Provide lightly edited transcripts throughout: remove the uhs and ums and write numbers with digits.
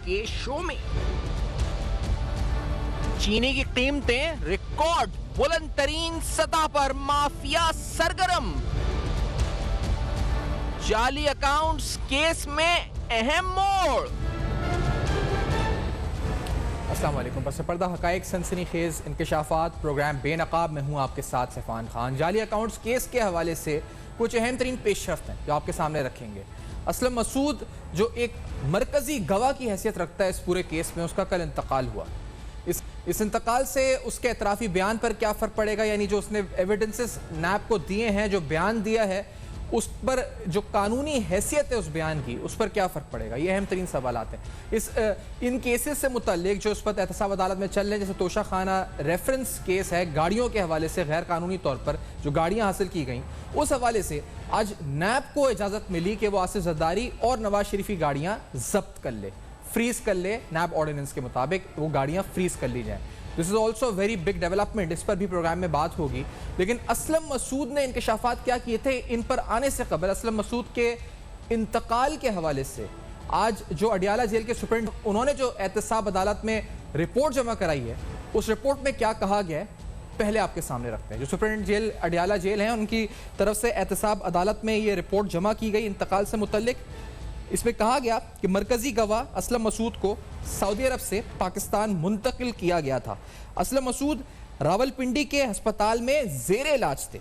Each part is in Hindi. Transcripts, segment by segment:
के शो में। चीनी की कीमतें रिकॉर्ड बुलंद तरीन सतह पर, माफिया सरगर्म। जाली अकाउंट्स केस में अहम मोड़। अस्सलाम वालेकुम। पस पर्दा हकाइक सनसनीखेज इंकशाफात प्रोग्राम बेनकाब में हूँ आपके साथ सैफान खान। जाली अकाउंट्स केस के हवाले से कुछ अहम तरीन पेशरफ्त हैं जो आपके सामने रखेंगे। असलम मसूद जो एक मरकजी गवाह की हैसियत रखता है इस पूरे केस में, उसका कल इंतकाल हुआ। इस इंतकाल से उसके एतराफ़ी बयान पर क्या फ़र्क पड़ेगा, यानी जो उसने एविडेंसेस नैब को दिए हैं, जो बयान दिया है, उस पर जो कानूनी हैसियत है उस बयान की, उस पर क्या फ़र्क पड़ेगा, ये अहम तरीन सवालात हैं। इन केसेस से मुतल्लिक जो उस पर एहतसाब अदालत में चल रहे हैं, जैसे तोशा खाना रेफरेंस केस है, गाड़ियों के हवाले से गैर कानूनी तौर पर जो गाड़ियाँ हासिल की गई, उस हवाले से आज नैब को इजाज़त मिली कि वो आसिफ जरदारी और नवाज शरीफ की गाड़ियाँ जब्त कर ले, फ्रीज कर ले। नैब ऑर्डिनेंस के मुताबिक वो गाड़ियाँ फ्रीज कर ली जाएँ। This is also very big development, इस पर भी प्रोग्राम में बात होगी। लेकिन असलम मसूद ने इंकशाफात क्या किए थे, इन पर आने से कबल असलम मसूद के इंतकाल के हवाले से आज जो अडियाला जेल के सुप्रींट, उन्होंने जो एहतसाब अदालत में रिपोर्ट जमा कराई है, उस रिपोर्ट में क्या कहा गया है पहले आपके सामने रखते हैं। जो सुप्रींट जेल अडियाला जेल है, उनकी तरफ से एहतसाब अदालत में ये रिपोर्ट जमा की गई इंतकाल से मुतल्लिक। इसमें कहा गया कि मरकजी गवाह असलम मसूद को सऊदी अरब से पाकिस्तान मुंतकिल किया गया था। असलम मसूद रावलपिंडी के अस्पताल में जेरे इलाज थे।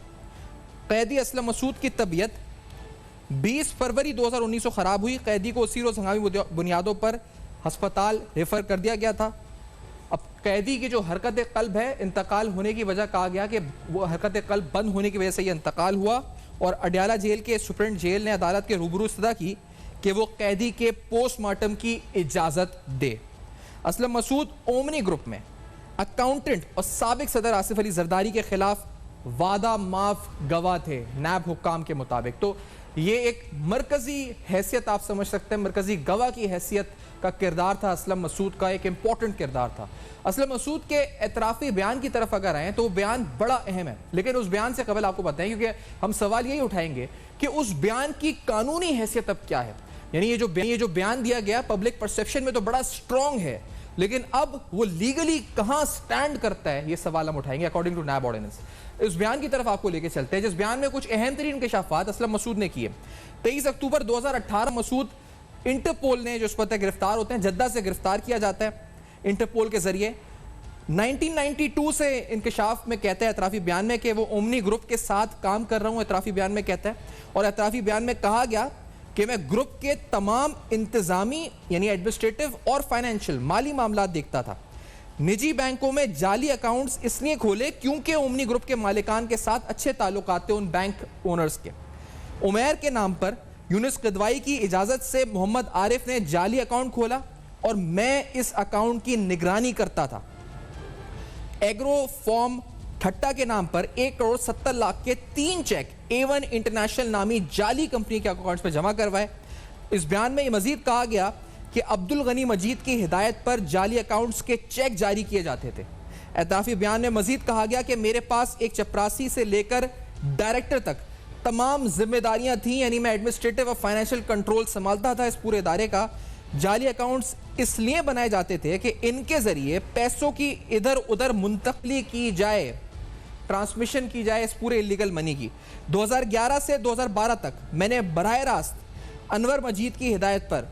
कैदी असलम मसूद की तबीयत 20 फरवरी 2019 को ख़राब हुई। कैदी को उसी रोज़ हंगामी बुनियादों पर अस्पताल रेफर कर दिया गया था। अब कैदी की जो हरकत कल्ब है, इंतकाल होने की वजह कहा गया कि वो हरकत कल्ब बंद होने की वजह से ये इंतकाल हुआ, और अडियाला जेल के सुप्रींट जेल ने अदालत के रूबरू इस्तदा की कि वो कैदी के पोस्टमार्टम की इजाज़त दे। असलम मसूद ओमनी ग्रुप में अकाउंटेंट और साबिक सदर आसिफ अली जरदारी के खिलाफ वादा माफ गवाह थे नैब हुक्काम के मुताबिक। तो ये एक मरकजी हैसियत आप समझ सकते हैं, मरकजी गवाह की हैसियत का किरदार था असलम मसूद का, एक इंपॉर्टेंट किरदार था। असलम मसूद के एतराफ़ी बयान की तरफ अगर आएँ तो वो बयान बड़ा अहम है, लेकिन उस बयान से कबल आपको बताएं, क्योंकि हम सवाल यही उठाएंगे कि उस बयान की कानूनी हैसियत अब क्या है। यानी ये जो बयान दिया गया पब्लिक परसेप्शन में तो बड़ा स्ट्रॉन्ग है, लेकिन अब वो लीगली कहां स्टैंड करता है, ये सवाल हम उठाएंगे अकॉर्डिंग टू नैब ऑर्डिनेंस। इस बयान की तरफ आपको लेके चलते हैं, जिस बयान में कुछ अहम तरीन इंकशाफात असलम मसूद ने किए। 23 अक्टूबर 2018 मसूद इंटरपोल ने जो उस पर गिरफ्तार होते हैं, जद्दा से गिरफ्तार किया जाता है इंटरपोल के जरिए। 1992 से इंकशाफ में कहता है एतराफ़ी बयान में कि वो ओमनी ग्रुप के साथ काम कर रहा हूँ, एतराफ़ी बयान में कहता है। और एतराफ़ी बयान में कहा गया कि मैं ग्रुप के तमाम इंतजामी यानी एडमिनिस्ट्रेटिव और फाइनेंशियल माली मामला देखता था। निजी बैंकों में जाली अकाउंट्स इसलिए खोले क्योंकि ओमनी ग्रुप के मालिकान के साथ अच्छे ताल्लुकात थे उन बैंक ओनर्स के। उमैर के नाम पर यूनुस क़दवाई की इजाज़त से मोहम्मद आरिफ ने जाली अकाउंट खोला और मैं इस अकाउंट की निगरानी करता था। एग्रो फॉर्म ठट्टा के नाम पर 1 करोड़ 70 लाख के 3 चेक A1 इंटरनेशनल नामी जाली कंपनी के अकाउंट्स में जमा करवाए। इस बयान में मजीद कहा गया कि अब्दुल गनी मजीद की हिदायत पर जाली अकाउंट्स के चेक जारी किए जाते थे। एतराफ़ी बयान में मजीद कहा गया कि मेरे पास एक चपरासी से लेकर डायरेक्टर तक तमाम जिम्मेदारियां थीं, यानी मैं एडमिनिस्ट्रेटिव और फाइनेंशियल कंट्रोल संभालता था इस पूरे इदारे का। जाली अकाउंट्स इसलिए बनाए जाते थे कि इनके जरिए पैसों की इधर उधर मुंतकली की जाए, ट्रांसमिशन की जाए इस पूरे इलीगल मनी की। 2011 से 2012 तक मैंने बराह रास्त अनवर मजीद की हिदायत पर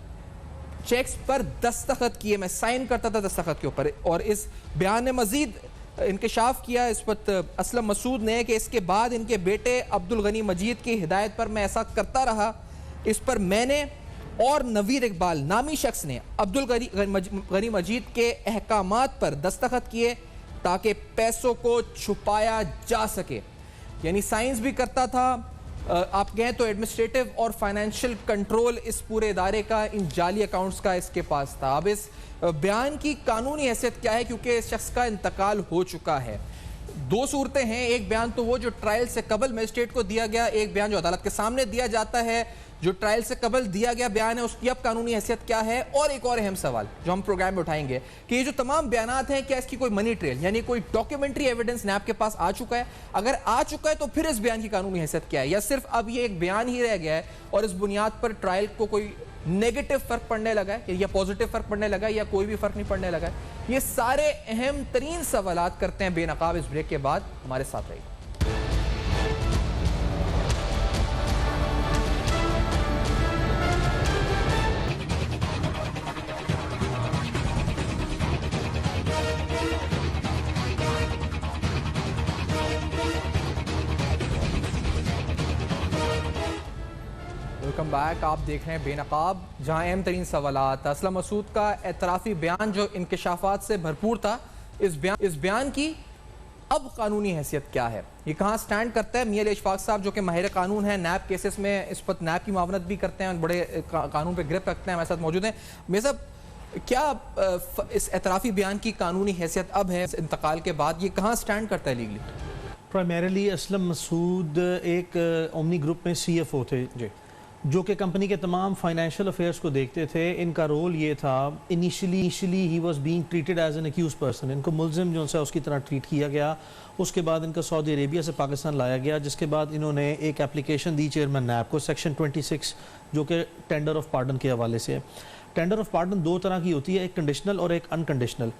चेक्स पर दस्तखत किए, मैं साइन करता था दस्तखत के ऊपर। और इस बयान ने मजीद इंकशाफ किया इस पर असलम मसूद ने कि इसके बाद इनके बेटे अब्दुल गनी मजीद की हिदायत पर मैं ऐसा करता रहा। इस पर मैंने और नवीर इकबाल नामी शख्स ने अब्दुल गनी मजीद के अहकामात पर दस्तखत किए ताकि पैसों को छुपाया जा सके। यानी साइंस भी करता था, आप कहें तो एडमिनिस्ट्रेटिव और फाइनेंशियल कंट्रोल इस पूरे इदारे का, इन जाली अकाउंट्स का इसके पास था। अब इस बयान की कानूनी हैसियत क्या है, क्योंकि इस शख्स का इंतकाल हो चुका है। 2 सूरतें हैं, एक बयान तो वो जो ट्रायल से कबल मजिस्ट्रेट को दिया गया, एक बयान जो अदालत के सामने दिया जाता है। जो ट्रायल से कबल दिया गया बयान है उसकी अब कानूनी हैसियत क्या है। और एक और अहम सवाल जो हम प्रोग्राम में उठाएंगे कि ये जो तमाम बयानात हैं, क्या इसकी कोई मनी ट्रेल यानी कोई डॉक्यूमेंट्री एविडेंस नैब के पास आ चुका है? अगर आ चुका है तो फिर इस बयान की कानूनी हैसियत क्या है, या सिर्फ अब ये एक बयान ही रह गया है और इस बुनियाद पर ट्रायल को कोई नेगेटिव फर्क पड़ने लगा है या पॉजिटिव फर्क पड़ने लगा है या कोई भी फर्क नहीं पड़ने लगा है? ये सारे अहम तरीन सवालात करते हैं बेनकाब इस ब्रेक के बाद। हमारे साथ रहिए। Welcome back. आप देख रहे हैं बेनकाब, जहां अहम तरीन सवालात। असलम मसूद का एतराफ़ी बयान जो इंकशाफात से भरपूर था, इस बयान की अब कानूनी हैसियत क्या है, ये कहाँ स्टैंड करता है? मियां इशफाक साहब जो कि माहिर कानून है, नैब केसेस में इस पर नैब की मावनत भी करते हैं, बड़े कानून पर ग्रिप रखते हैं, हमारे साथ मौजूद हैं। मेरे साहब, क्या इस एतराफ़ी बयान की कानूनी हैसियत अब है इस इंतकाल के बाद? ये कहाँ स्टैंड करता है लीगली? प्राइमरीली असलम मसूद एक ओमनी ग्रुप में CFO थे जी, जो कि कंपनी के तमाम फाइनेंशियल अफेयर्स को देखते थे। इनका रोल ये था, इनिशियली ही was being treated as an accused person. इनको मुलजिम जो है उसकी तरह ट्रीट किया गया। उसके बाद इनका सऊदी अरेबिया से पाकिस्तान लाया गया, जिसके बाद इन्होंने एक एप्लीकेशन दी चेयरमैन नैब को, सेक्शन 26, जो कि टेंडर ऑफ पार्डन के हवाले से। टेंडर ऑफ पार्डन दो तरह की होती है, एक कंडीशनल और एक अनकंडीशनल।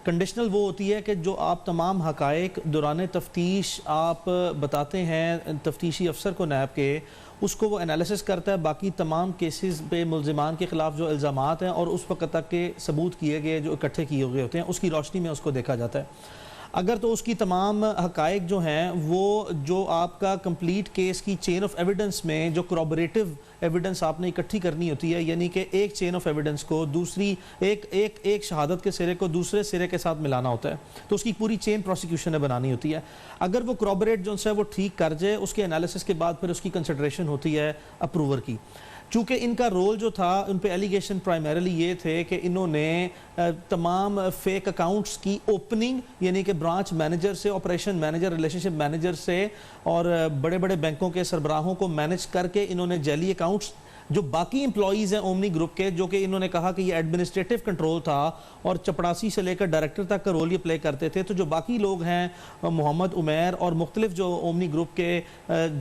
कंडीशनल वो होती है कि जो आप तमाम हकायक दौरान तफ्तीश आप बताते हैं तफ्तीशी अफसर को नैब के, उसको वो एनालिसिस करता है, बाकी तमाम केसेस पे मुल्जिमान के ख़िलाफ़ जो इल्ज़ामात हैं और उस वक्त तक के सबूत किए गए जो इकट्ठे किए गए होते हैं, उसकी रोशनी में उसको देखा जाता है। अगर तो उसकी तमाम हकायक जो हैं वो जो आपका कंप्लीट केस की चेन ऑफ एविडेंस में जो corroborative एविडेंस आपने इकट्ठी करनी होती है, यानी कि एक चेन ऑफ एविडेंस को दूसरी एक शहादत के सिरे को दूसरे सिरे के साथ मिलाना होता है, तो उसकी पूरी चेन प्रोसिक्यूशन ने बनानी होती है। अगर वो corroborate जो है वो ठीक कर जाए, उसके एनालिसिस के बाद फिर उसकी कंसिडरेशन होती है अप्रूवर की। चूँकि इनका रोल जो था, उन पे एलिगेशन प्राइमरीली ये थे कि इन्होंने तमाम फेक अकाउंट्स की ओपनिंग, यानी कि ब्रांच मैनेजर से, ऑपरेशन मैनेजर, रिलेशनशिप मैनेजर से और बड़े बड़े बैंकों के सरबराहों को मैनेज करके इन्होंने जैली अकाउंट्स, जो बाकी एम्प्लॉयज़ हैं ओमनी ग्रुप के, जो कि इन्होंने कहा कि ये एडमिनिस्ट्रेटिव कंट्रोल था और चपड़ासी से लेकर डायरेक्टर तक का रोल ये प्ले करते थे, तो जो बाकी लोग हैं मोहम्मद उमैर और मुख्तलिफ जो ओमनी ग्रुप के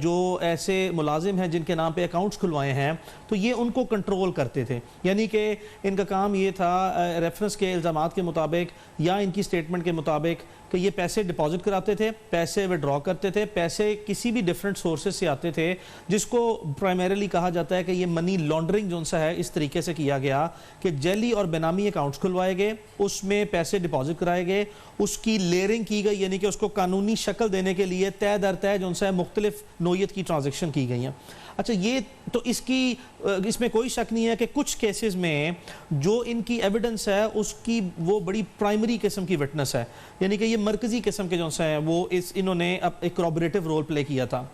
जो ऐसे मुलाजिम हैं जिनके नाम पे अकाउंट्स खुलवाए हैं, तो ये उनको कंट्रोल करते थे। यानी कि इनका काम ये था, रेफरेंस के इल्ज़ामात के मुताबिक या इनकी स्टेटमेंट के मुताबिक, कि ये पैसे डिपॉजिट कराते थे, पैसे विड्रॉ करते थे, पैसे किसी भी डिफरेंट सोर्सेज से आते थे, जिसको प्राइमरीली कहा जाता है कि ये मनी लॉन्ड्रिंग जो सा है इस तरीके से किया गया कि जैली और बेनामी अकाउंट्स खुलवाए गए, उसमें पैसे डिपॉजिट कराए गए, उसकी लेयरिंग की गई, यानी कि उसको कानूनी शक्ल देने के लिए तय दर तय जो सा है मुख्तलिफ नोयत की ट्रांजेक्शन की गई हैं। अच्छा, ये तो इसमें कोई शक नहीं है कि कुछ केसेस में जो इनकी एविडेंस है उसकी वो बड़ी प्राइमरी किस्म की विटनेस है, यानी कि ये मरकजी किस्म के जो हैं वो इन्होंने अब एक corroborative रोल प्ले किया था।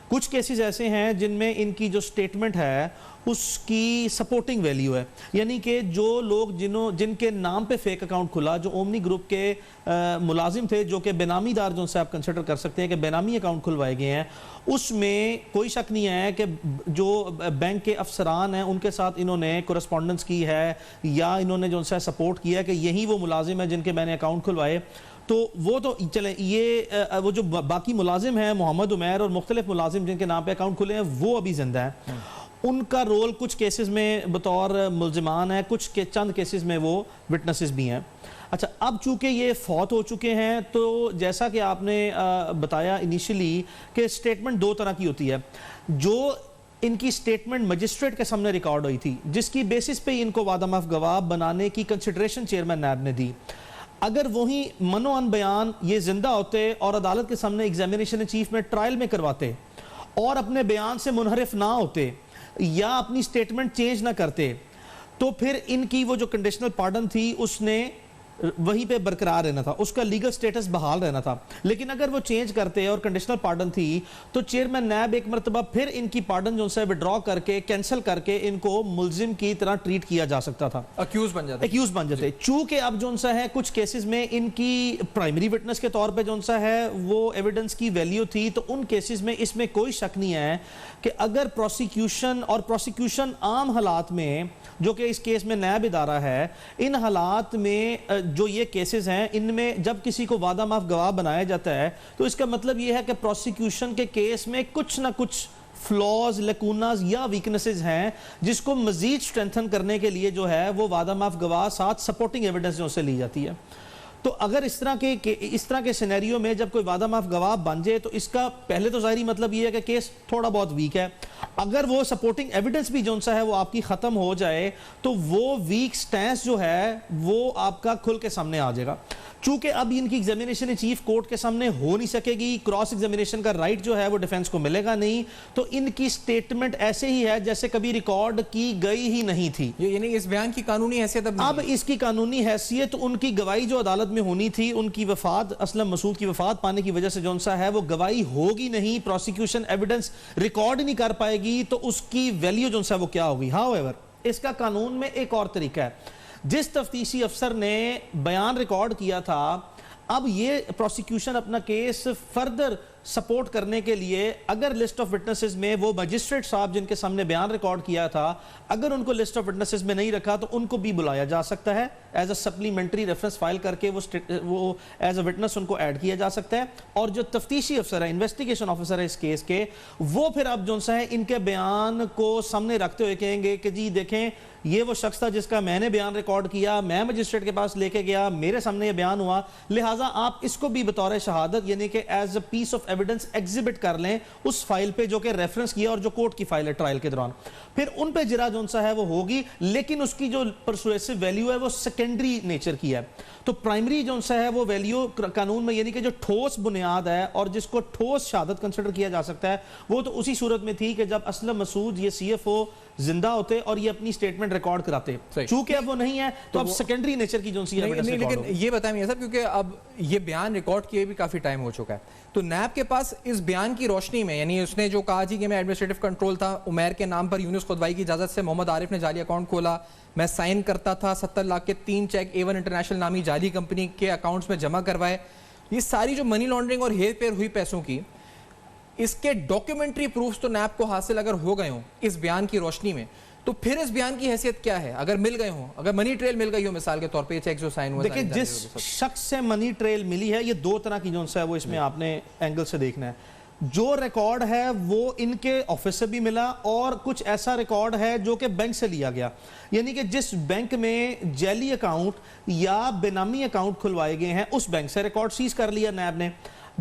कुछ केसेस ऐसे हैं जिनमें इनकी जो स्टेटमेंट है उसकी सपोर्टिंग वैल्यू है, यानी कि जो लोग जिनके नाम पे फेक अकाउंट खुला, जो ओमनी ग्रुप के मुलाजिम थे, जो कि बेनामीदार जो से आप कंसिडर कर सकते हैं कि बेनामी अकाउंट खुलवाए गए हैं, उसमें कोई शक नहीं है कि जो बैंक के अफसरान हैं उनके साथ इन्होंने कोरेस्पॉन्डेंस की है या इन्होंने जो है सपोर्ट किया कि यही वो मुलाजिम है जिनके मैंने अकाउंट खुलवाए। तो वो तो चले, ये वो जो बाकी मुलाजिम हैं मोहम्मद उमैर और मुख्तलिफ मुलाजिम जिनके नाम पे अकाउंट खुले हैं वो अभी जिंदा हैं। उनका रोल कुछ केसेस में बतौर मुल्जिमान है, कुछ के चंद केसेस में वो विटनेसेस भी हैं। अच्छा, अब चूंकि ये फौत हो चुके हैं, तो जैसा कि आपने बताया इनिशियली कि स्टेटमेंट दो तरह की होती है। जो इनकी स्टेटमेंट मजिस्ट्रेट के सामने रिकॉर्ड हुई थी, जिसकी बेसिस पे इनको वादा माफ गवाह बनाने की कंसिडरेशन चेयरमैन नैब ने दी, अगर वही मनोअन बयान ये जिंदा होते और अदालत के सामने एग्जामिनेशन चीफ में ट्रायल में करवाते और अपने बयान से मुनहरिफ ना होते या अपनी स्टेटमेंट चेंज ना करते, तो फिर इनकी वो जो कंडीशनल पार्डन थी उसने वहीं पे बरकरार रहना था, उसका लीगल स्टेटस बहाल रहना था। लेकिन अगर वो चेंज करते और कंडीशनल पार्डन थी तो चेयरमैन नैब एक मरतबा फिर इनकी पार्डन जो है विड्रॉ करके कैंसिल करके इनको मुलजिम की तरह ट्रीट किया जा सकता था, अक्यूज बन जाते। चूंकि अब जो है कुछ केसेस में इनकी प्राइमरी विटनेस के तौर पर जो है वो एविडेंस की वैल्यू थी, तो उन केसेस में इसमें कोई शक नहीं है कि अगर प्रोसिक्यूशन आम हालात में, जो कि इस केस में नैब इदारा है, इन हालात में जो ये केसेस हैं इनमें जब किसी को वादा माफ गवाह बनाया जाता है तो इसका मतलब ये है कि प्रोसिक्यूशन के केस में कुछ ना कुछ फ्लॉज, लेकूनाज या वीकनेसेस हैं जिसको मजीद स्ट्रेंथन करने के लिए जो है वो वादा माफ गवाह साथ सपोर्टिंग एविडेंस जो से ली जाती है। तो अगर इस तरह के सिनेरियो में जब कोई वादा माफ गवाह बन जाए तो इसका पहले तो ज़ाहिरी मतलब ये है कि केस थोड़ा बहुत वीक है। अगर वो सपोर्टिंग एविडेंस भी जो सा है वो आपकी ख़त्म हो जाए तो वो वीक स्टैंस जो है वो आपका खुल के सामने आ जाएगा। चूंकि अब इनकी एग्जामिनेशन चीफ कोर्ट के सामने हो नहीं सकेगी, क्रॉस एग्जामिनेशन का राइट जो है वो डिफेंस को मिलेगा नहीं, तो इनकी स्टेटमेंट ऐसे ही है जैसे कभी रिकॉर्ड की गई ही नहीं थी। यानी इस बयान की कानूनी हैसियत अब इसकी कानूनी हैसियत उनकी गवाही जो अदालत में होनी थी, उनकी वफात, असलम मसूद की वफात पाने की वजह से जो सा है वो गवाही होगी नहीं, प्रोसिक्यूशन एविडेंस रिकॉर्ड नहीं कर पाएगी, तो उसकी वैल्यू जो सा वो क्या होगी। हाउएवर इसका कानून में एक और तरीका है। जिस तफ्तीशी अफसर ने बयान रिकॉर्ड किया था, अब ये प्रोसिक्यूशन अपना केस फर्दर सपोर्ट करने के लिए अगर लिस्ट ऑफ विटनेसेस में वो मजिस्ट्रेट साहब जिनके सामने बयान रिकॉर्ड किया था, अगर उनको लिस्ट ऑफ विटनेसेस में नहीं रखा तो उनको भी बुलाया जा सकता है as a supplementary reference file करके, वो एज अ विटनेस उनको ऐड किया जा सकता है। और जो तफ्तीशी अफसर है, इन्वेस्टिगेशन ऑफिसर है इस केस के, वो फिर अब जो सा है इनके बयान को सामने रखते हुए कहेंगे कि जी देखें ये वो शख्स था जिसका मैंने बयान रिकॉर्ड किया, मैं मजिस्ट्रेट के पास लेके गया, मेरे सामने ये बयान हुआ, लिहाजा आप इसको भी बतौर शहादत यानी कि as a piece of evidence exhibit कर लें उस फाइल पे जो कि रेफरेंस किया और जो कोर्ट की फाइल है ट्रायल के दौरान। फिर उन पे जरा जो सा है वो होगी, लेकिन उसकी जो परसुएसिव वैल्यू है वो सेकेंडरी नेचर की है। तो प्राइमरी जो सा है वो वैल्यू कानून में यानी कि जो ठोस बुनियाद है और जिसको ठोस शहादत कंसिडर किया जा सकता है, वो तो उसी सूरत में थी कि जब असलम मसूद ये CFO जिंदा होते और ये अपनी स्टेटमेंट रिकॉर्ड कराते। चूंकि अब वो नहीं है तो अब सेकेंडरी नेचर की जो सी है। लेकिन ये बताएं मियां साहब, क्योंकि अब ये बयान रिकॉर्ड किए भी काफी टाइम हो चुका है, तो नैब के पास इस बयान की रोशनी में, यानी उसने जो कहा जी कि मैं एडमिनिस्ट्रेटिव कंट्रोल था, उमैर के नाम पर यूनुस खुदवाई की इजाजत से मोहम्मद आरिफ ने जाली अकाउंट खोला, मैं साइन करता था, 70 लाख के 3 चेक A1 इंटरनेशनल नामी जाली कंपनी के अकाउंट्स में जमा करवाए, ये सारी जो मनी लॉन्ड्रिंग और हेर फेर हुई पैसों की, इसके डॉक्यूमेंट्री प्रूफ्स तो नैब को हासिल अगर हो गए हों इस बयान की रोशनी में, तो फिर इस बयान की हैसियत क्या है? अगर मिल गए हों, अगर मनी ट्रेल मिल गई हो मिसाल के तौर पे, चेक जो साइन हुआ, देखिए जिस शख्स से मनी ट्रेल मिली है, ये दो तरह की जो है वो इसमें आपने एंगल से देखना है। जो रिकॉर्ड है वो इनके ऑफिस से भी मिला और कुछ ऐसा रिकॉर्ड है जो कि बैंक से लिया गया, यानी कि जिस बैंक में जैली अकाउंट या बेनामी अकाउंट खुलवाए गए हैं उस बैंक से रिकॉर्ड सीज कर लिया नैब ने।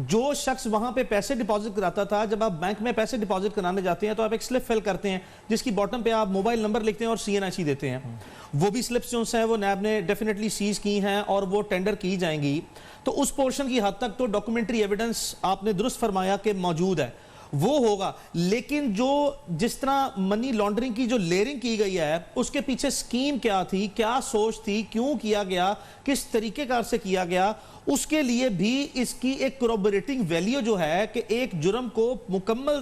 जो शख्स वहां पे पैसे डिपॉजिट कराता था, जब आप बैंक में पैसे डिपॉजिट कराने जाते हैं तो आप एक स्लिप फिल करते हैं जिसकी बॉटम पे आप मोबाइल नंबर लिखते हैं और CNIC देते हैं। वो भी स्लिप्स जो है वो नैब ने डेफिनेटली सीज की हैं और वो टेंडर की जाएंगी। तो उस पोर्शन की हद तक तो डॉक्यूमेंट्री एविडेंस आपने दुरुस्त फरमाया कि मौजूद है, वो होगा। लेकिन जो जिस तरह मनी लॉन्ड्रिंग की जो लेयरिंग की गई है उसके पीछे स्कीम क्या थी, क्या सोच थी, क्यों किया गया, किस तरीकेकार से किया गया, उसके लिए भी इसकी एक कोरोबोरेटिंग वैल्यू जो है कि एक जुर्म को मुकम्मल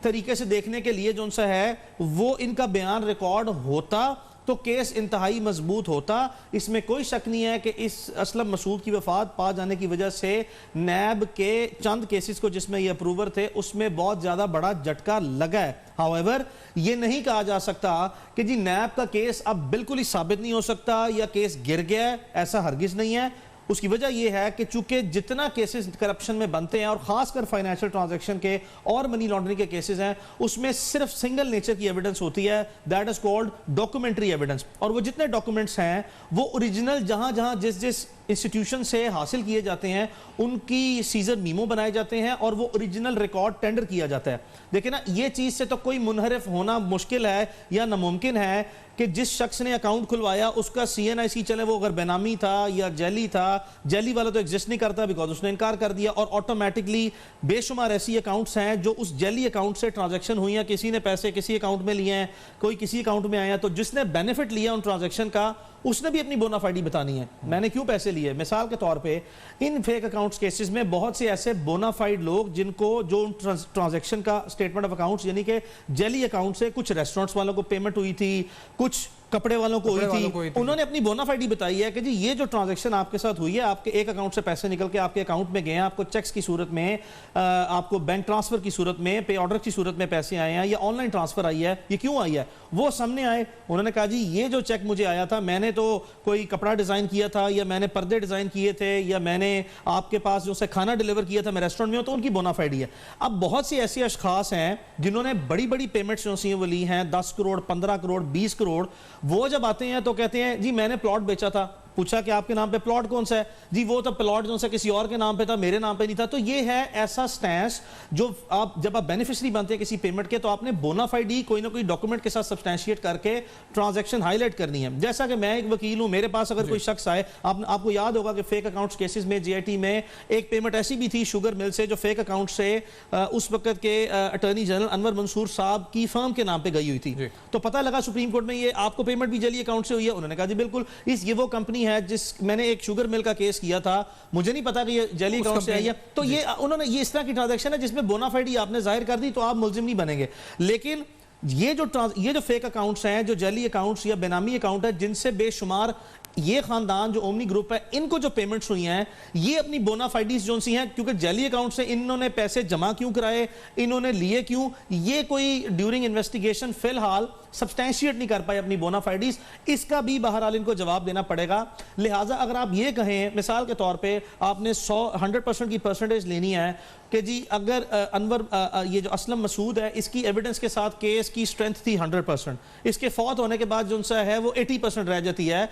तरीके से देखने के लिए जो सा है वो इनका बयान रिकॉर्ड होता तो केस इंतहाई मजबूत होता। इसमें कोई शक नहीं है कि इस असलम मसूद की वफात पा जाने की वजह से नैब के चंद केसेस को जिसमें ये अप्रूवर थे उसमें बहुत ज़्यादा बड़ा झटका लगा है। हाउएवर ये नहीं कहा जा सकता कि जी नैब का केस अब बिल्कुल ही साबित नहीं हो सकता या केस गिर गया है, ऐसा हरगिज़ नहीं है। उसकी वजह यह है कि चूंकि जितना केसेस करप्शन में बनते हैं और खासकर फाइनेंशियल ट्रांजैक्शन के और मनी लॉन्ड्रिंग के केसेस हैं उसमें सिर्फ सिंगल नेचर की एविडेंस होती है, that is called documentary evidence. और वो जितने डॉक्यूमेंट्स हैं वो ओरिजिनल जहां जहां जिस जिस इंस्टीट्यूशन से हासिल किए जाते हैं उनकी सीजर मीमो बनाए जाते हैं और वो ओरिजिनल रिकॉर्ड टेंडर किया जाता है। देखिए ना, ये चीज़ से तो कोई मुनहरिफ होना मुश्किल है या नामुमकिन है कि जिस शख्स ने अकाउंट खुलवाया उसका CNIC चले वो अगर बेनामी था या जैली था, जैली वाला तो एग्जिस्ट नहीं करता बिकॉज उसने इनकार कर दिया, और ऑटोमेटिकली बेशुमार ऐसी अकाउंट्स हैं जो उस जैली अकाउंट से ट्रांजैक्शन हुई हैं, किसी ने पैसे किसी अकाउंट में लिए हैं, कोई किसी अकाउंट में आया, तो जिसने बेनिफिट लिया उन ट्रांजैक्शन का उसने भी अपनी बोनाफाइडी बतानी है, मैंने क्यों पैसे लिए। मिसाल के तौर पे इन फेक अकाउंट्स केसेस में बहुत से ऐसे बोनाफाइड लोग जिनको जो ट्रांजैक्शन का स्टेटमेंट ऑफ अकाउंट्स यानी कि जैली अकाउंट से कुछ रेस्टोरेंट्स वालों को पेमेंट हुई थी, कुछ कपड़े वालों को कपड़े वालों को हुई हुई थी, थी। उन्होंने अपनी बोनाफाइडी बताई है कि जी ये जो ट्रांजैक्शन आपके साथ हुई है, आपके एक अकाउंट से पैसे निकल के आपके अकाउंट में गए हैं, आपको चेक्स की सूरत में, आपको बैंक ट्रांसफर की सूरत में, पे ऑर्डर की सूरत में पैसे आए हैं या ऑनलाइन ट्रांसफर आई है, ये क्यों आई है? वो सामने आए, उन्होंने कहा जी ये जो चेक मुझे आया था, मैंने तो कोई कपड़ा डिजाइन किया था, या मैंने पर्दे डिजाइन किए थे, या मैंने आपके पास जो से खाना डिलीवर किया था, मैं रेस्टोरेंट में हूं, तो उनकी बोनाफाइडी है। अब बहुत सी ऐसी अशखास हैं जिन्होंने बड़ी बड़ी पेमेंट्स जो सी वो ली हैं, 10 करोड़, 15 करोड़, 20 करोड़, वो जब आते हैं तो कहते हैं जी मैंने प्लॉट बेचा था। पूछा कि आपके नाम पे प्लॉट कौन सा है? जी वो तो प्लॉट जो सा किसी और के नाम पे था, मेरे नाम पे नहीं था। तो ये है ऐसा स्टैंस जो आप जब आप बेनिफिशियरी बनते हैं किसी पेमेंट के, तो आपने बोनाफाइडी कोई ना कोई डॉक्यूमेंट के साथ सब्सटैंशिएट करके ट्रांजैक्शन हाईलाइट करनी है। जैसा कि मैं एक वकील हूं, मेरे पास अगर कोई शख्स आए, आपको याद होगा कि फेक अकाउंट्स केसेस में जीआईटी में एक पेमेंट ऐसी भी थी शुगर मिल से, जो फेक अकाउंट से उस वक्त के अटॉर्नी जनरल अनवर मंसूर साहब की फर्म के नाम पे गई हुई थी। तो पता लगा सुप्रीम कोर्ट में ये आपको पेमेंट भी जली अकाउंट से हुई है। उन्होंने कहा जी बिल्कुल, ये वो कंपनी है जिस मैंने एक शुगर मिल का केस किया था, मुझे नहीं पता कि ये जली अकाउंट से आई है। तो ये उन्होंने ये इस तरह की ट्रांजैक्शन है जिसमें बोनाफाइडी आपने जाहिर कर दी, तो आप मुल्जिम नहीं बनेंगे। लेकिन ये जो फेक अकाउंट्स हैं, जो जली अकाउंट्स या बेनामी अकाउंट है, जिनसे बेशुमार ये खानदान जो ओमनी ग्रुप है, इनको जो पेमेंट्स हुई हैं, ये अपनी बोनाफाइडीज जो सी हैं, क्योंकि जली अकाउंट से इन्होंने पैसे जमा क्यों कराए, इन्होंने लिए क्यों, ये कोई ड्यूरिंग इन्वेस्टिगेशन फिलहाल सब्सटैंशिएट नहीं कर पाए अपनी बोनाफाइडीज। इसका भी बहरहाल इनको जवाब देना पड़ेगा। लिहाजा अगर आप ये कहें, मिसाल के तौर पे आपने 100% की परसेंटेज लेनी है कि जी अगर अनवर ये जो असलम मसूद है, इसकी एविडेंस के साथ केस की स्ट्रेंथ थी 100%, इसके फौत होने के बाद जो उनसा है वो 80% रह जाती है।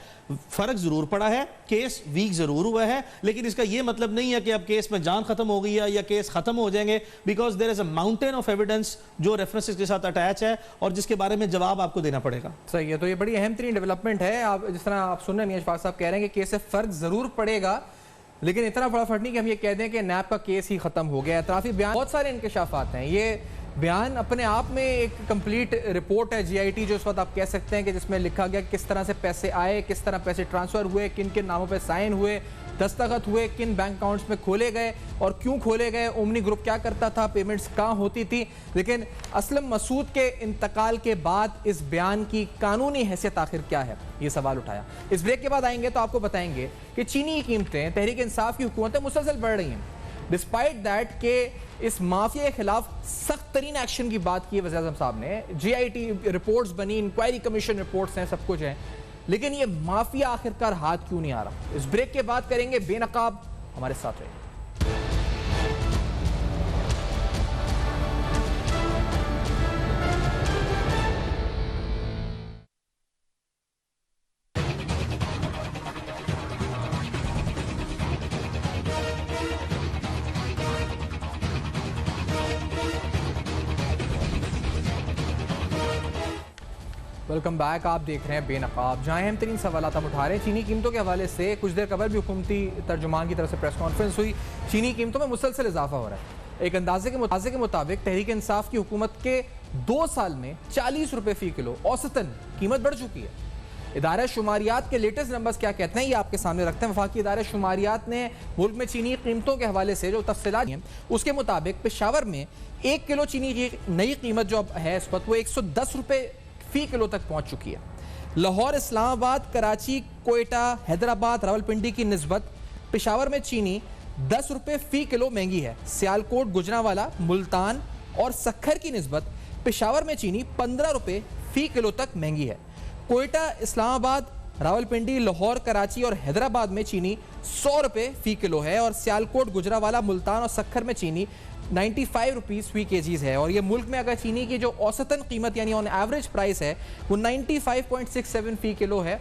फर्क जरूर पड़ा है, केस वीक जरूर हुआ है, लेकिन इसका ये मतलब नहीं है कि अब केस में जान खत्म हो गई है या केस खत्म हो जाएंगे, because there is a mountain of evidence जो रेफरेंसेस के साथ अटैच है और जिसके बारे में जवाब आपको देना पड़ेगा। सही है, तो ये बड़ी अहम तरीन डेवलपमेंट है। आप जिस तरह आप सुन रहे हैं, मियां अशफाक साहब कह रहे हैं कि केस से फर्क जरूर पड़ेगा, लेकिन इतना बड़ा फर्क नहीं कि हम ये कह दें कि नैब का केस ही खत्म हो गया। एतराफी बयान, बहुत सारे इंकशाफात हैं। ये बयान अपने आप में एक कंप्लीट रिपोर्ट है जीआईटी, जो इस वक्त आप कह सकते हैं कि जिसमें लिखा गया किस तरह से पैसे आए, किस तरह पैसे ट्रांसफर हुए, किन किन नामों पे साइन हुए, दस्तखत हुए, किन बैंक अकाउंट्स में खोले गए और क्यों खोले गए, ओमनी ग्रुप क्या करता था, पेमेंट्स कहाँ होती थी। लेकिन असलम मसूद के इंतकाल के बाद इस बयान की कानूनी हैसियत आखिर क्या है, ये सवाल उठाया। इस ब्रेक के बाद आएंगे तो आपको बताएंगे कि चीनी की कीमतें तहरीक इंसाफ की हुकूमतें मुसलसल बढ़ रही हैं, डिस्पाइट दैट के इस माफिया के खिलाफ सख्त तरीन एक्शन की बात की वज़ीर आज़म साहब ने। जीआईटी रिपोर्ट्स बनी, इंक्वायरी कमीशन रिपोर्ट्स हैं, सब कुछ है, लेकिन ये माफिया आखिरकार हाथ क्यों नहीं आ रहा। इस ब्रेक के बाद करेंगे बेनकाब, हमारे साथ रहिए। Welcome back. आप देख रहे हैं बेनकाब, जहां अहम तरीन सवाल हम उठा रहे हैं। चीनी कीमतों के हवाले से कुछ देर कबल भी हुकूमती तर्जुमान की तरफ से प्रेस कॉन्फ्रेंस हुई। चीनी कीमतों में मुसलसल इजाफा हो रहा है। एक अंदाजे के मुताबिक तहरीक इंसाफ की हुकूमत के 2 साल में 40 रुपये फी किलो औसतन कीमत बढ़ चुकी है। इदारा शुमारियात के लेटेस्ट नंबर्स क्या कहते हैं, ये आपके सामने रखते हैं। वफाकी इदारा शुमारियात ने मुल्क में चीनी कीमतों के हवाले से जो तफसीलात हैं, उसके मुताबिक पेशावर में 1 किलो चीनी की नई कीमत जो अब है इस वक्त, वो 110 रुपये फी किलो तक पहुंच चुकी है। लाहौर, इस्लामाबाद, कराची, कोयटा, हैदराबाद, रावलपिंडी की निस्बत पेशावर में चीनी 10 रुपये फी किलो महंगी है। सियालकोट, गुजरांवाला, मुल्तान और सक्खर की निस्बत पेशावर में चीनी 15 रुपये फी किलो तक महंगी है। कोयटा, इस्लामाबाद, रावलपिंडी, लाहौर, कराची और हैदराबाद में चीनी 100 रुपये फी किलो है और सियालकोट, गुजरांवाला, मुल्तान और सक्खर में चीनी 95 रुपीज़ फी केजीज है। और ये मुल्क में अगर चीनी की जो औसतन कीमत यानी ऑन एवरेज प्राइस है वो 95.67 फी किलो है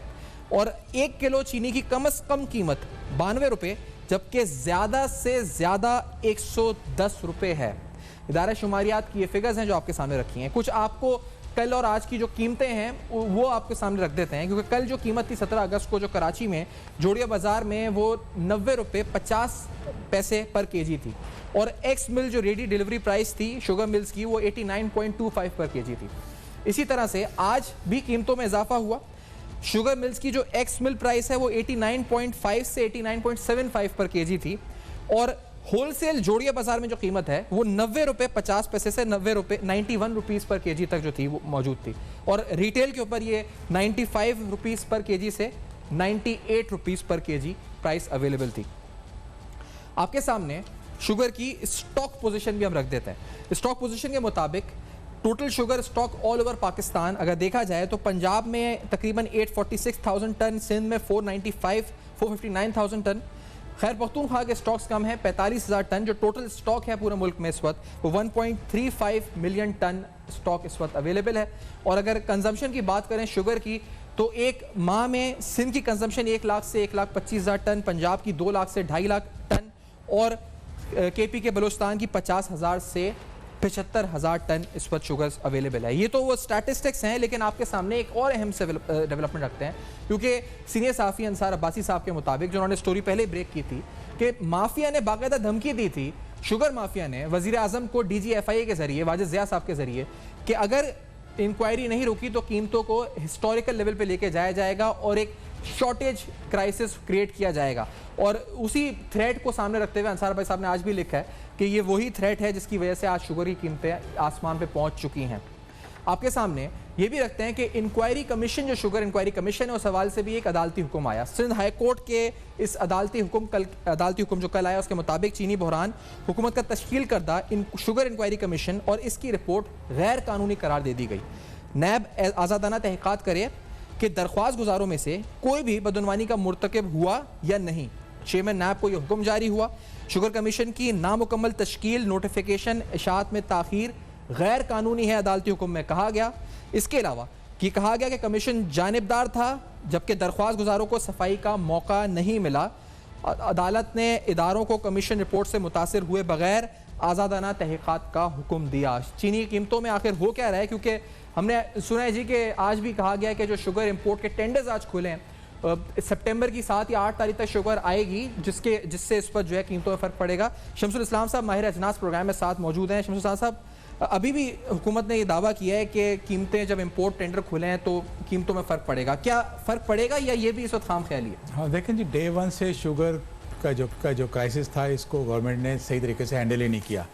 और 1 किलो चीनी की कम से कम कीमत 92 रुपये, जबकि ज़्यादा से ज़्यादा 110 रुपये है। इदारा शुमारियात की ये फिगर्स हैं जो आपके सामने रखी हैं। कुछ आपको कल और आज की जो कीमतें हैं वो आपके सामने रख देते हैं, क्योंकि कल जो कीमत थी 17 अगस्त को जो कराची में जोड़िया बाज़ार में वो 90 रुपये 50 पैसे पर केजी थी और एक्स मिल जो रेडी डिलीवरी प्राइस थी शुगर मिल्स की वो 89.25 पर केजी थी। इसी तरह से आज भी कीमतों में इजाफा हुआ। शुगर मिल्स की जो एक्स मिल प्राइस है वो 89.5 से 89.75 पर केजी थी और होलसेल जोड़िया बाजार में जो कीमत है वो 90 रुपये 50 पैसे से 90 रुपये 91 रुपीज़ पर केजी तक जो थी वो मौजूद थी, और रिटेल के ऊपर ये 95 रुपीज़ पर केजी से 98 रुपीज़ पर केजी प्राइस अवेलेबल थी। आपके सामने शुगर की स्टॉक पोजीशन भी हम रख देते हैं। स्टॉक पोजीशन के मुताबिक total sugar stock all over Pakistan अगर देखा जाए तो पंजाब में तकरीबन 846,000 टन, सिंध में 459,000 टन, खैर पख्तूनख्वा के स्टॉक्स कम है 45,000 टन। जो टोटल स्टॉक है पूरे मुल्क में इस वक्त वो 1.35 मिलियन टन स्टॉक इस वक्त अवेलेबल है। और अगर कंजम्पशन की बात करें शुगर की तो एक माह में सिंध की कंजम्पशन 1 लाख से 1,25,000 टन, पंजाब की 2 लाख से 2.5 लाख टन, और केपी के बलूचिस्तान की 50,000 से 75,000 टन इस वक्त शुगर अवेलेबल है। ये तो वो स्टैटिस्टिक्स हैं, लेकिन आपके सामने एक और अहम से डेवलपमेंट रखते हैं, क्योंकि सीनियर साफ़ी अंसार अब्बासी साहब के मुताबिक, जिन्होंने स्टोरी पहले ब्रेक की थी कि माफिया ने बाकायदा धमकी दी थी, शुगर माफिया ने वज़ीर आज़म को DGFIA के जरिए, वाजिद ज़िया साहब के जरिए, कि अगर इंक्वायरी नहीं रुकी तो कीमतों को हिस्टोरिकल लेवल पे लेके जाया जाएगा और एक शॉर्टेज क्राइसिस क्रिएट किया जाएगा। और उसी थ्रेट को सामने रखते हुए अंसार भाई साहब ने आज भी लिखा है कि ये वही थ्रेट है जिसकी वजह से आज शुगर की कीमतें आसमान पे पहुंच चुकी हैं। आपके सामने ये भी रखते हैं कि इंक्वायरी कमीशन, जो शुगर इंक्वायरी कमीशन है, उस हवाले से भी एक अदालती हुक्म आया। सिंध हाई कोर्ट के इस अदालती हुक्म जो कल आया उसके मुताबिक चीनी बहरान हुकूमत का तश्कील करदा शुगर इंक्वायरी कमीशन और इसकी रिपोर्ट गैर कानूनी करार दे दी गई। नैब आज़ादाना तहक़ीक़ात करे कि दरख्वास्त गुजारों में से कोई भी बदउनवानी का मुर्तकब हुआ या नहीं। चेयरमैन नैब को यह हुक्म जारी हुआ। शुगर कमीशन की नामुकम्मल तश्कील, नोटिफिकेशन, इशाअत में ताख़ीर गैर कानूनी है, अदालती हुक्म में कहा गया। इसके अलावा कि कहा गया कि कमीशन जानिबदार था जबकि दरख्वास्त गुजारों को सफाई का मौका नहीं मिला। अदालत ने इदारों को कमीशन रिपोर्ट से मुतासिर हुए बगैर आज़ादाना तहक़ीक़ात का हुक्म दिया। चीनी की कीमतों में आखिर हो क्या रहा है, क्योंकि हमने सुना है जी कि आज भी कहा गया कि जो शुगर इंपोर्ट के टेंडर्स आज खुले हैं, सितंबर की 7 या 8 तारीख तक शुगर आएगी, जिससे इस पर जो है कीमतों में फ़र्क पड़ेगा। शमसुल इस्लाम साहब माहिर अजनास प्रोग्राम में साथ मौजूद हैं। शमसुल इस्लाम साहब, अभी भी हुकूमत ने ये दावा किया है कि कीमतें जब इंपोर्ट टेंडर खुले हैं तो कीमतों में फ़र्क पड़ेगा, क्या फ़र्क पड़ेगा या ये भी इस वक्त खाम ख्याली है? हाँ देखें जी, डे 1 से शुगर का जो क्राइसिस था, इसको गवर्नमेंट ने सही तरीके से हैंडल ही नहीं किया,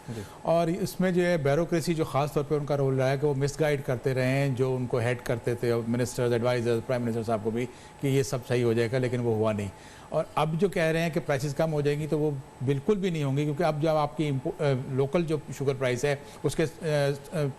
और इसमें जो है ब्यूरोक्रेसी जो खास तौर पे उनका रोल रहा है कि वो मिसगाइड करते रहे हैं, जो उनको हेड करते थे मिनिस्टर्स, एडवाइजर्स, प्राइम मिनिस्टर साहब को भी, कि ये सब सही हो जाएगा, लेकिन वो हुआ नहीं। और अब जो कह रहे हैं कि प्राइसेस कम हो जाएंगी, तो वो बिल्कुल भी नहीं होंगी, क्योंकि अब जब आपकी लोकल जो शुगर प्राइस है उसके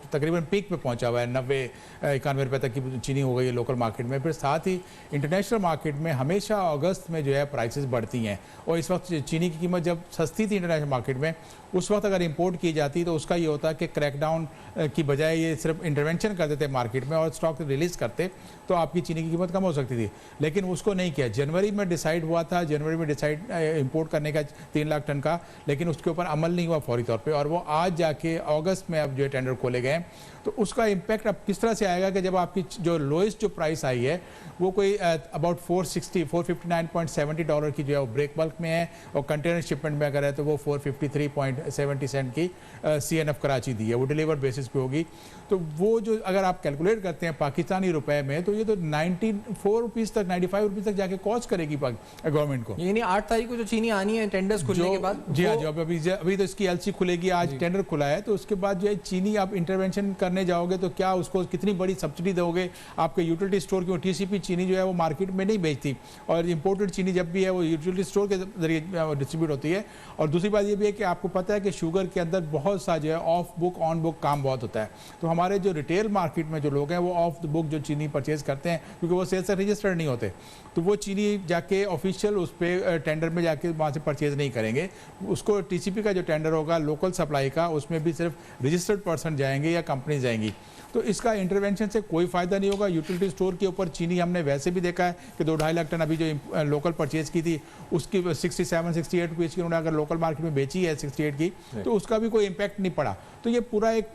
तकरीबन पीक पे पहुंचा हुआ है, 90-91 रुपये तक की चीनी हो गई है लोकल मार्केट में। फिर साथ ही इंटरनेशनल मार्केट में हमेशा अगस्त में जो है प्राइसेस बढ़ती हैं, और इस वक्त चीनी की कीमत जब सस्ती थी इंटरनेशनल मार्केट में, उस वक्त अगर इंपोर्ट की जाती तो उसका ये होता कि क्रैकडाउन की बजाय ये सिर्फ इंटरवेंशन कर देते मार्केट में और स्टॉक रिलीज़ करते, तो आपकी चीनी की कीमत कम हो सकती थी, लेकिन उसको नहीं किया। जनवरी में डिसाइड हुआ था, जनवरी में डिसाइड इंपोर्ट करने का 3 लाख टन का, लेकिन उसके ऊपर अमल नहीं हुआ फौरी तौर पे, और वो आज जाके अगस्त में अब जो टेंडर खोले गए। तो उसका इम्पैक्ट अब किस तरह से आएगा कि जब आपकी जो लोएस्ट जो प्राइस आई है वो कोई अबाउट $459.70 की जो है वो ब्रेक बल्क में है, और कंटेनर शिपमेंट में अगर है तो वो 453.70 सेंट की CNF कराची दी है, वो डिलीवर्ड बेसिस पे होगी। तो वो जो अगर आप कैलकुलेट करते हैं पाकिस्तानी रुपए में, तो ये तो 94 रुपीज़ तक, 95 रुपीज़ तक जाके कॉस्ट करेगी गवर्नमेंट को। यानी 8 तारीख को जो चीनी आनी है टेंडर्स खुलने के बाद, जी हाँ, जो अभी तो इसकी LC खुलेगी, आज टेंडर खुला है, तो उसके बाद जो है चीनी आप इंटरवेंशन करने जाओगे तो क्या उसको कितनी बड़ी सब्सिडी दोगे आपके यूटिलिटी स्टोर की। TCP चीनी जो है वो मार्केट में नहीं बेचती, और इंपोर्टेड चीनी जब भी है वो यूटिलिटी स्टोर के जरिए डिस्ट्रीब्यूट होती है। और दूसरी बात ये भी है कि आपको पता है कि शुगर के अंदर बहुत सा जो है ऑफ बुक ऑन बुक काम बहुत होता है, तो हमारे जो रिटेल मार्केट में जो लोग हैं वो ऑफ द बुक जो चीनी परचेज करते हैं, क्योंकि वो सेल्स रजिस्टर्ड नहीं होते, तो वो चीनी जाके ऑफिशियल उस पर टेंडर में जाके वहाँ से परचेज नहीं करेंगे। उसको TCP का जो टेंडर होगा लोकल सप्लाई का, उसमें भी सिर्फ रजिस्टर्ड पर्सन जाएंगे या कंपनी जाएंगी, तो इसका इंटरवेंशन से कोई फ़ायदा नहीं होगा। यूटिलिटी स्टोर के ऊपर चीनी हमने वैसे भी देखा है कि 2-2.5 लाख टन अभी जो लोकल परचेज की थी उसकी 67-68 रुपीज़ की उन्होंने अगर लोकल मार्केट में बेची है 68 की, तो उसका भी कोई इम्पैक्ट नहीं पड़ा। तो ये पूरा एक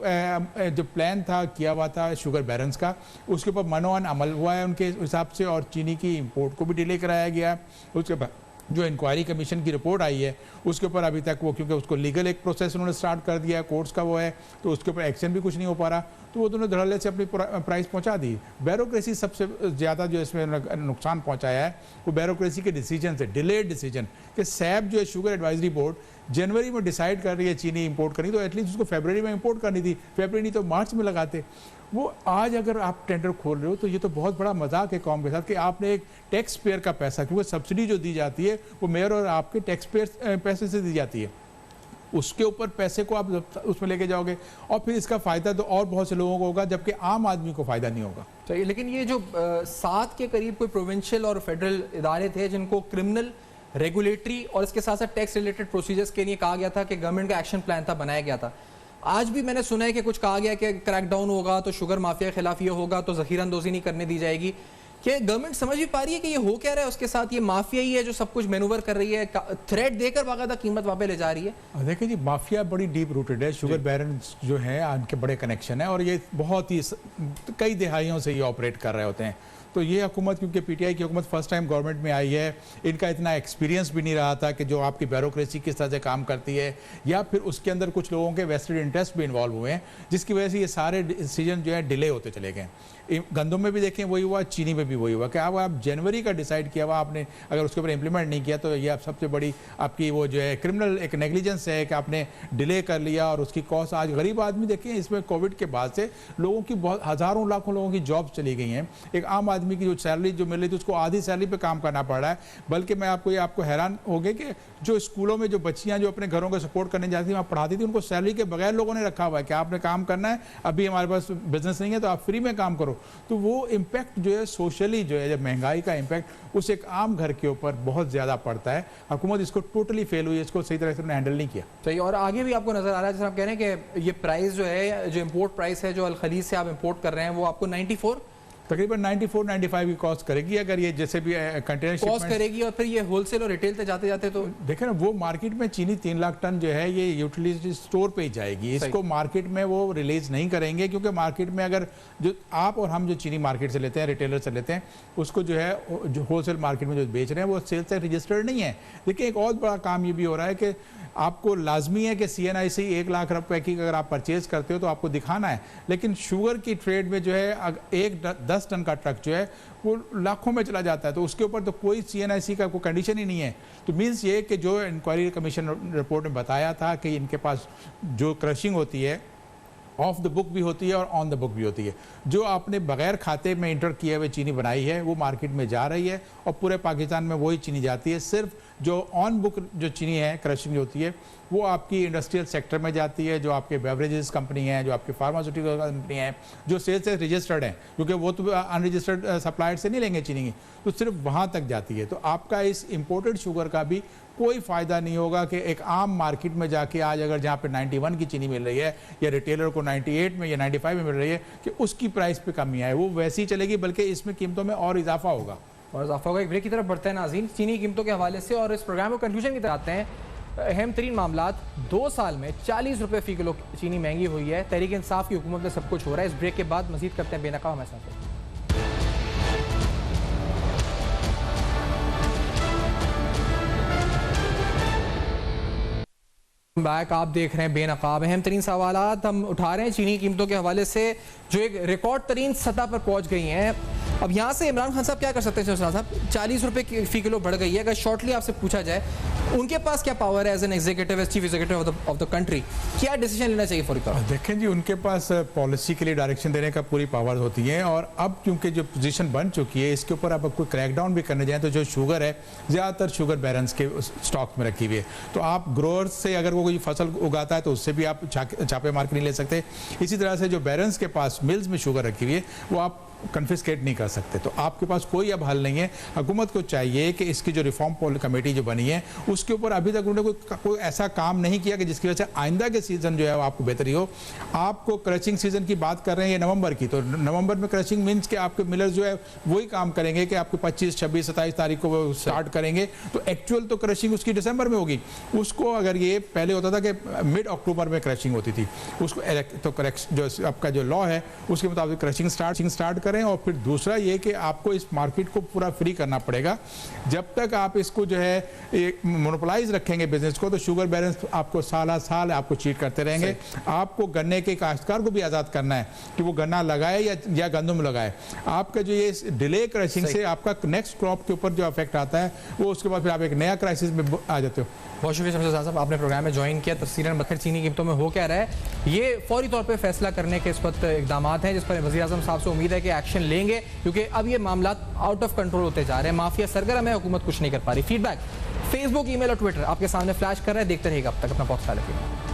जो प्लान था किया हुआ था शुगर बैरन्स का, उसके ऊपर मनोअन अमल हुआ है उनके हिसाब से, और चीनी की इम्पोर्ट को भी डिले कराया गया। उसके बाद जो इंक्वायरी कमीशन की रिपोर्ट आई है उसके ऊपर अभी तक वो, क्योंकि उसको लीगल एक प्रोसेस उन्होंने स्टार्ट कर दिया है, कोर्ट्स का वो है, तो उसके ऊपर एक्शन भी कुछ नहीं हो पा रहा, तो वो दोनों धड़ल्ले से अपनी प्राइस पहुंचा दी। ब्यूरोक्रेसी सबसे ज़्यादा जो इसमें नुकसान पहुंचाया है वो ब्यूरोक्रेसी के डिसीजन से, डिलेड डिसीजन कि सैब जो है शुगर एडवाइजरी बोर्ड, जनवरी में डिसाइड कर रही है चीनी इंपोर्ट करनी, तो एटलीस्ट उसको फरवरी में इंपोर्ट करनी थी, फरवरी नहीं तो मार्च में लगाते। वो आज अगर आप टेंडर खोल रहे हो तो ये तो बहुत बड़ा मजाक है कौम के साथ कि आपने एक टैक्स पेयर का पैसा, क्योंकि सब्सिडी जो दी जाती है वो मेयर और आपके टैक्स पेयर पैसे से दी जाती है, उसके ऊपर पैसे को आप उसमें लेके जाओगे और फिर इसका फ़ायदा तो और बहुत से लोगों को होगा, जबकि आम आदमी को फ़ायदा नहीं होगा। चाहिए। लेकिन ये जो 7 के करीब कोई प्रोविंशियल और फेडरल इदारे थे जिनको क्रिमिनल, रेगुलेटरी और इसके साथ साथ टैक्स रिलेटेड प्रोसीजर्स के लिए कहा गया था कि गवर्नमेंट का एक्शन प्लान था, बनाया गया था, आज भी मैंने सुना है कि कुछ कहा गया कि क्रैकडाउन होगा तो शुगर माफिया के खिलाफ ये होगा तो जखीरा अंदोजी नहीं करने दी जाएगी। क्या गवर्नमेंट समझ भी पा रही है कि ये हो क्या रहा है? उसके साथ ये माफिया ही है जो सब कुछ मैनूवर कर रही है, थ्रेट देकर बाकायदा कीमत वापस ले जा रही है। देखिए जी, माफिया बड़ी डीप रूटेड है, शुगर बैरन जो है उनके बड़े कनेक्शन है और ये बहुत ही कई दिहाइयों से ये ऑपरेट कर रहे होते हैं। तो ये हुकूमत, क्योंकि पीटीआई की हुकूमत फर्स्ट टाइम गवर्नमेंट में आई है, इनका इतना एक्सपीरियंस भी नहीं रहा था कि जो आपकी ब्यूरोक्रेसी किस तरह से काम करती है, या फिर उसके अंदर कुछ लोगों के वेस्टेड इंटरेस्ट भी इन्वॉल्व हुए हैं, जिसकी वजह से ये सारे डिसीजन जो है डिले होते चले गए। गंदम में भी देखें वही हुआ, चीनी में भी वही हुआ कि अब आप जनवरी का डिसाइड किया हुआ आपने, अगर उसके ऊपर इम्प्लीमेंट नहीं किया तो ये आप सबसे बड़ी आपकी वो जो है क्रिमिनल एक नेग्लिजेंस है कि आपने डिले कर लिया और उसकी कॉस्ट आज गरीब आदमी देखें, इसमें कोविड के बाद से लोगों की बहुत हज़ारों लाखों लोगों की जॉब चली गई हैं। एक आम आदमी की जो सैलरी जो मिल रही थी उसको आधी सैलरी पे काम करना पड़ रहा है। बल्कि मैं आपको हैरान हो गए कि जो स्कूलों में जो बच्चियाँ जो अपने घरों को सपोर्ट करने जाती थी, वहाँ पढ़ाती थी, उनको सैलरी के बगैर लोगों ने रखा हुआ है कि आपने काम करना है, अभी हमारे पास बिजनेस नहीं है तो आप फ्री में काम करो। तो वो इम्पैक्ट जो है सोशली जो है, जब महंगाई का इम्पैक्ट उस एक आम घर के ऊपर बहुत ज़्यादा पड़ता है। हुकूमत इसको टोटली फेल हुई है, इसको सही तरह से हैंडल नहीं किया। सही। और आगे भी आपको नजर आ रहा है, जैसे आप कह रहे हैं कि ये प्राइस जो है, जो इम्पोर्ट प्राइस है जो अल खलीज से आप इम्पोर्ट कर रहे हैं, वो आपको 94 तकरीबन 94-95 की कॉस्ट करेगी अगर ये जैसे भी कंटेनर कॉस्ट करेगी। और फिर ये होलसेल और रिटेल तक जाते जाते तो देखें ना, वो मार्केट में चीनी 3 लाख टन जो है ये यूटिलिटी स्टोर पे ही जाएगी, इसको मार्केट में वो रिलीज नहीं करेंगे, क्योंकि मार्केट में अगर जो आप और हम जो चीनी मार्केट से लेते हैं, रिटेलर से लेते हैं, उसको जो है जो होलसेल मार्केट में जो बेच रहे हैं वो सेल्स से रजिस्टर्ड नहीं है। देखिए एक और बड़ा काम ये भी हो रहा है कि आपको लाजमी है कि CNIC 1 लाख रुपए की अगर आप परचेज करते हो तो आपको दिखाना है, लेकिन शुगर की ट्रेड में जो है 10 टन का ट्रक जो है वो लाखों में चला जाता है, तो उसके ऊपर तो कोई CNIC का कोई कंडीशन ही नहीं है। तो मीन्स ये कि जो इंक्वायरी कमीशन रिपोर्ट में बताया था कि इनके पास जो क्रशिंग होती है ऑफ द बुक भी होती है और ऑन द बुक भी होती है, जो आपने बगैर खाते में इंटर किए हुए चीनी बनाई है वो मार्केट में जा रही है और पूरे पाकिस्तान में वही चीनी जाती है। सिर्फ जो ऑन बुक जो चीनी है क्रशिंग होती है वो आपकी इंडस्ट्रियल सेक्टर में जाती है, जो आपके बेवरेजेस कंपनी है, जो आपके फार्मास्यूटिकल कंपनी है, जो सेल्स से रजिस्टर्ड है, क्योंकि वो तो अनरजिस्टर्ड सप्लायर से नहीं लेंगे चीनी की, तो सिर्फ वहाँ तक जाती है। तो आपका इस इम्पोर्टेड शुगर का भी कोई फ़ायदा नहीं होगा कि एक आम मार्केट में जाके आज अगर जहाँ पे 91 की चीनी मिल रही है या रिटेलर को 98 में या 95 में मिल रही है कि उसकी प्राइस पे कमी आए, वो वैसी ही चलेगी, बल्कि इसमें कीमतों में और इजाफा होगा। और इजाफा होगा। एक ब्रेक की तरफ बढ़ते हैं नाज़रीन, चीनी कीमतों के हवाले से, और इस प्रोग्राम को कंक्लूजन की तरफ आते हैं। अहम तरीन मामलात, 2 साल में 40 रुपये फ़ी किलो चीनी महंगी हुई है। तहरीक इंसाफ की हुकूमत में सब कुछ हो रहा है। इस ब्रेक के बाद मजीद करते हैं बेनकाब हमारे साथ। बैक आप देख रहे हैं बेनकाब। अहम तरीन सवालात हम उठा रहे हैं चीनी कीमतों के हवाले से जो एक रिकॉर्ड तरीन सतह पर पहुंच गई हैं। अब यहाँ से इमरान खान साहब क्या कर सकते हैं? साहब 40 रुपये फ़ी किलो बढ़ गई है। अगर शॉर्टली आपसे पूछा जाए उनके पास क्या पावर है as an executive, as chief executive of the country, क्या डिसीजन लेना चाहिए फौरी तौर? देखें जी, उनके पास पॉलिसी के लिए डायरेक्शन देने का पूरी पावर होती है, और अब क्योंकि जो पोजीशन बन चुकी है इसके ऊपर अब कोई क्रैकडाउन भी करने जाए तो जो शुगर है ज़्यादातर शुगर बैरन्स के स्टॉक में रखी हुई है, तो आप ग्रोअर्स से अगर वो कोई फसल उगाता है तो उससे भी आप छापे मार के नहीं ले सकते। इसी तरह से जो बैरन्स के पास मिल्स में शुगर रखी हुई है वो आप कन्फिस्केट नहीं कर सकते। तो आपके पास कोई अब हल नहीं है। हुकूमत को चाहिए कि इसकी जो रिफॉर्म कमेटी जो बनी है उसके ऊपर अभी तक उन्होंने कोई ऐसा काम नहीं किया कि जिसकी वजह से आइंदा के सीज़न जो है वो आपको बेहतरी हो। आपको क्रचिंग सीज़न की बात कर रहे हैं ये नवंबर की, तो नवंबर में क्रचिंग मीन्स कि आपके मिलर्स जो है वही काम करेंगे कि आपके 25, 26, 27 तारीख को वो स्टार्ट करेंगे, तो एक्चुअल तो क्रचिंग उसकी दिसंबर में होगी। उसको अगर ये पहले होता था कि मिड अक्टूबर में क्रचिंग होती थी, उसको तो जो आपका जो लॉ है उसके मुताबिक क्रचिंग स्टार्ट करें, और फिर दूसरा दूसरा ये कि आपको इस मार्केट को पूरा फ्री करना पड़ेगा। जब तक आप इसको जो है मोनोपोलाइज रखेंगे बिजनेस को, तो शुगर बैलेंस आपको साल साल आपको चीट करते रहेंगे। आपको गन्ने के काश्तकार को भी आज़ाद करना है कि वो गन्ना लगाए या गंदम लगाए। आपका जो ये डिले क्रशिंग से आपका नेक्स्ट क्रॉप के ऊपर जो इफेक्ट आता है, वो उसके बाद फिर आप एक नया क्राइसिस में आ जाते हो। बहुत शुक्रिया शमशेद साहब, आपने प्रोग्राम में ज्वाइन किया। तफसीलन बखर चीनी कीमतों में हो क्या रहा है, ये फौरी तौर पे फैसला करने के इस वक्त इकदाम हैं जिस पर वज़ीर आज़म साहब से उम्मीद है कि एक्शन लेंगे, क्योंकि अब ये मामला आउट ऑफ कंट्रोल होते जा रहे हैं। माफिया सरगर्म है, हुकूमत कुछ नहीं कर पा रही। फीडबैक फेसबुक, ईमेल और ट्विटर आपके सामने फ्लैश कर रहे हैं, देखते रहिएगा। अब तक अपना बहुत ख्याल रखिएगा।